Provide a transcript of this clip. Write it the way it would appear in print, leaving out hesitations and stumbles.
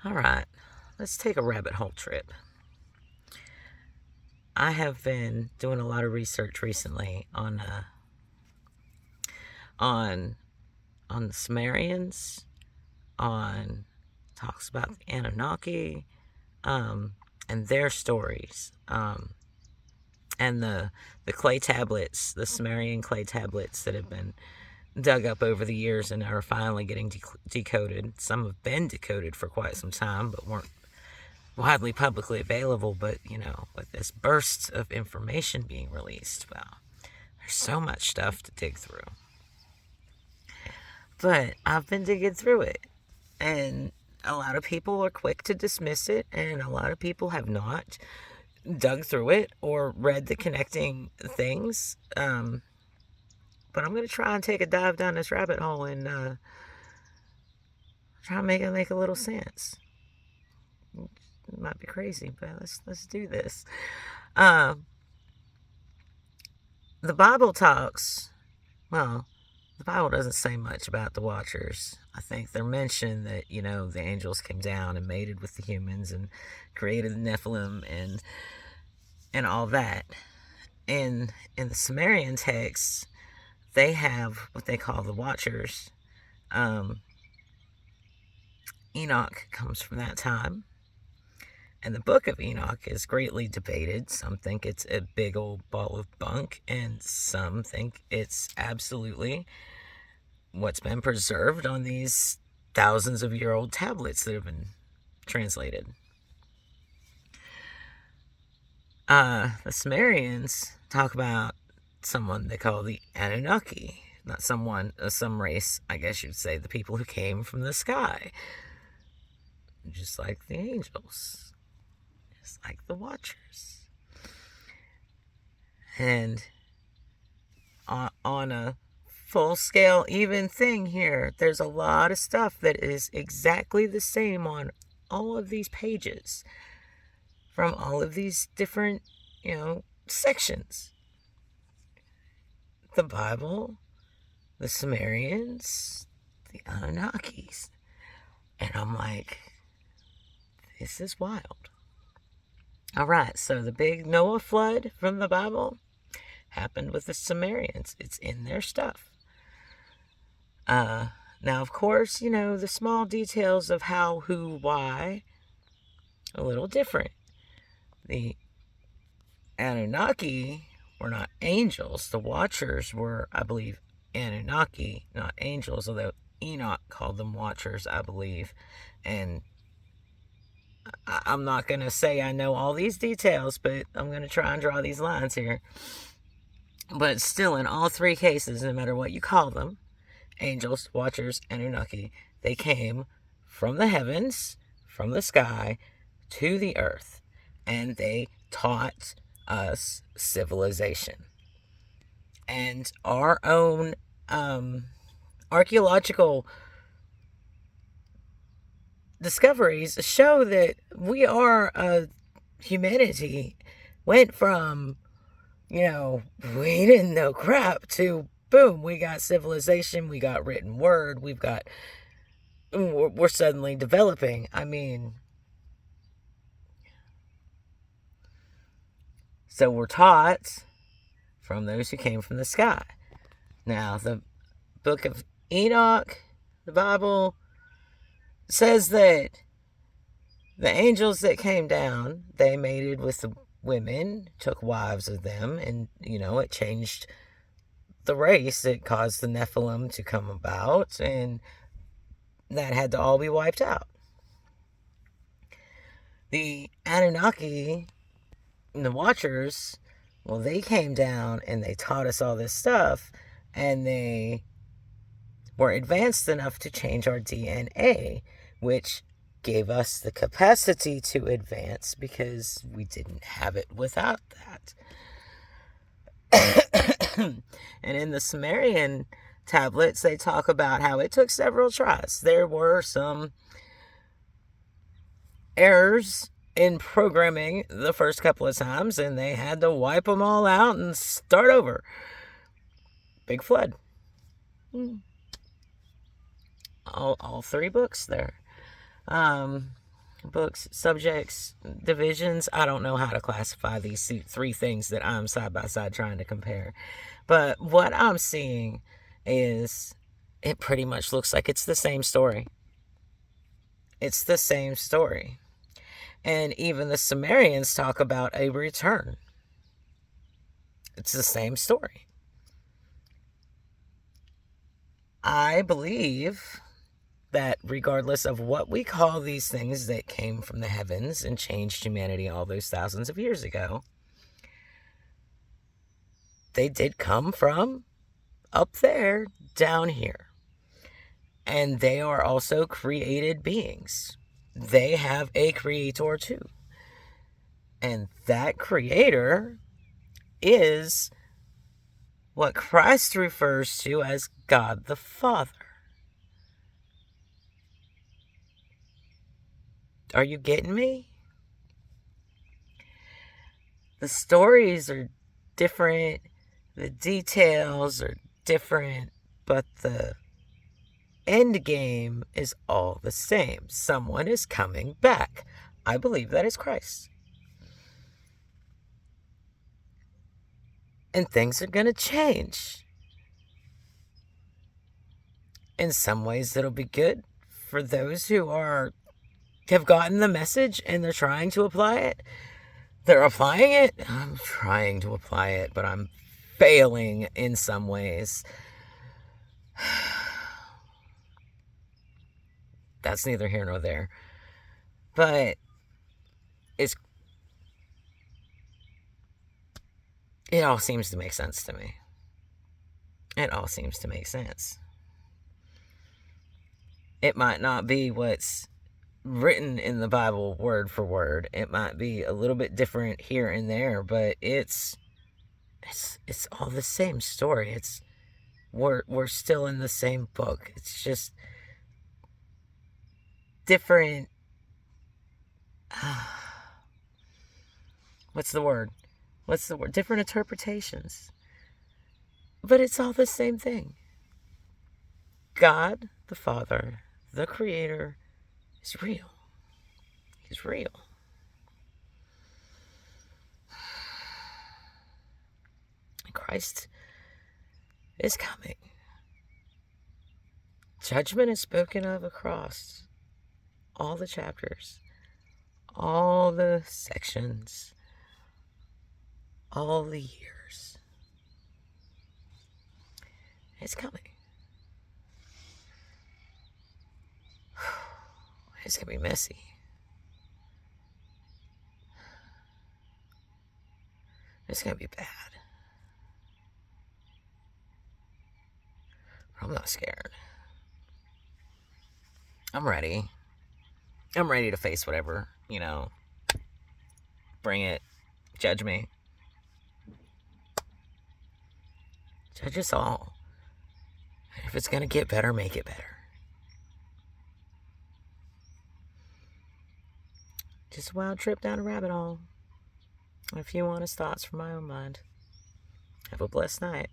All right, let's take a rabbit hole trip. I have been doing a lot of research recently on on the Sumerians, on talks about the Annunaki, and their stories, and the clay tablets, the Sumerian clay tablets that have been dug up over the years and are finally getting decoded. Some have been decoded for quite some time, but weren't widely publicly available. But with this burst of information being released, well, there's so much stuff to dig through. But I've been digging through it, and a lot of people are quick to dismiss it, and a lot of people have not dug through it or read the connecting things. But I'm going to try and take a dive down this rabbit hole and try and make it make a little sense. It might be crazy, but let's do this. The Bible talks, well, the Bible doesn't say much about the Watchers. I think they're mentioned that, the angels came down and mated with the humans and created the Nephilim and all that. In the Sumerian texts, they have what they call the Watchers. Enoch comes from that time. And the book of Enoch is greatly debated. Some think it's a big old ball of bunk, and some think it's absolutely what's been preserved on these thousands of year old tablets that have been translated. The Sumerians talk about someone they call the Annunaki. Not someone, some race, I guess you'd say, the people who came from the sky. Just like the angels. Just like the Watchers. And on a full-scale, even thing here, there's a lot of stuff that is exactly the same on all of these pages. From all of these different, sections. The Bible, the Sumerians, the Anunnakis. And I'm like, this is wild. All right, so the big Noah flood from the Bible happened with the Sumerians. It's in their stuff. Now, of course, the small details of how, who, why, a little different. The Anunnaki were not angels. The Watchers were, I believe, Anunnaki, not angels, although Enoch called them Watchers, I believe. And I'm not going to say I know all these details, but I'm going to try and draw these lines here. But still, in all three cases, no matter what you call them, angels, Watchers, Anunnaki, they came from the heavens, from the sky, to the earth. And they taught us civilization. And our own archaeological discoveries show that humanity went from, we didn't know crap to boom, we got civilization, we got written word, we're suddenly developing. I mean, so we're taught from those who came from the sky. Now, the book of Enoch, the Bible, says that the angels that came down, they mated with the women, took wives of them, and, it changed the race. It caused the Nephilim to come about, and that had to all be wiped out. The Anunnaki and the Watchers, well, they came down and they taught us all this stuff, and they were advanced enough to change our DNA, which gave us the capacity to advance because we didn't have it without that. And in the Sumerian tablets, they talk about how it took several tries. There were some errors in programming the first couple of times, and they had to wipe them all out and start over. Big flood. All three books there. books, subjects, divisions. I don't know how to classify these three things that I'm side by side trying to compare. But what I'm seeing is it pretty much looks like it's the same story. It's the same story. And even the Sumerians talk about a return. It's the same story. I believe that regardless of what we call these things that came from the heavens and changed humanity all those thousands of years ago, they did come from up there down here. And they are also created beings. They have a creator too. And that creator is what Christ refers to as God the Father. Are you getting me? The stories are different, the details are different, but the end game is all the same. Someone is coming back. I believe that is Christ. And things are going to change. In some ways, it'll be good for those who have gotten the message and they're trying to apply it. They're applying it. I'm trying to apply it, but I'm failing in some ways. That's neither here nor there. But it all seems to make sense to me. It all seems to make sense. It might not be what's written in the Bible word for word. It might be a little bit different here and there, but it's all the same story. We're still in the same book. It's just different. What's the word? Different interpretations. But it's all the same thing. God, the Father, the Creator, is real. He's real. Christ is coming. Judgment is spoken of across all the chapters, all the sections, all the years. It's coming. It's going to be messy. It's going to be bad. But I'm not scared. I'm ready. I'm ready to face whatever, Bring it. Judge me. Judge us all. And if it's going to get better, make it better. Just a wild trip down a rabbit hole. A few honest thoughts from my own mind. Have a blessed night.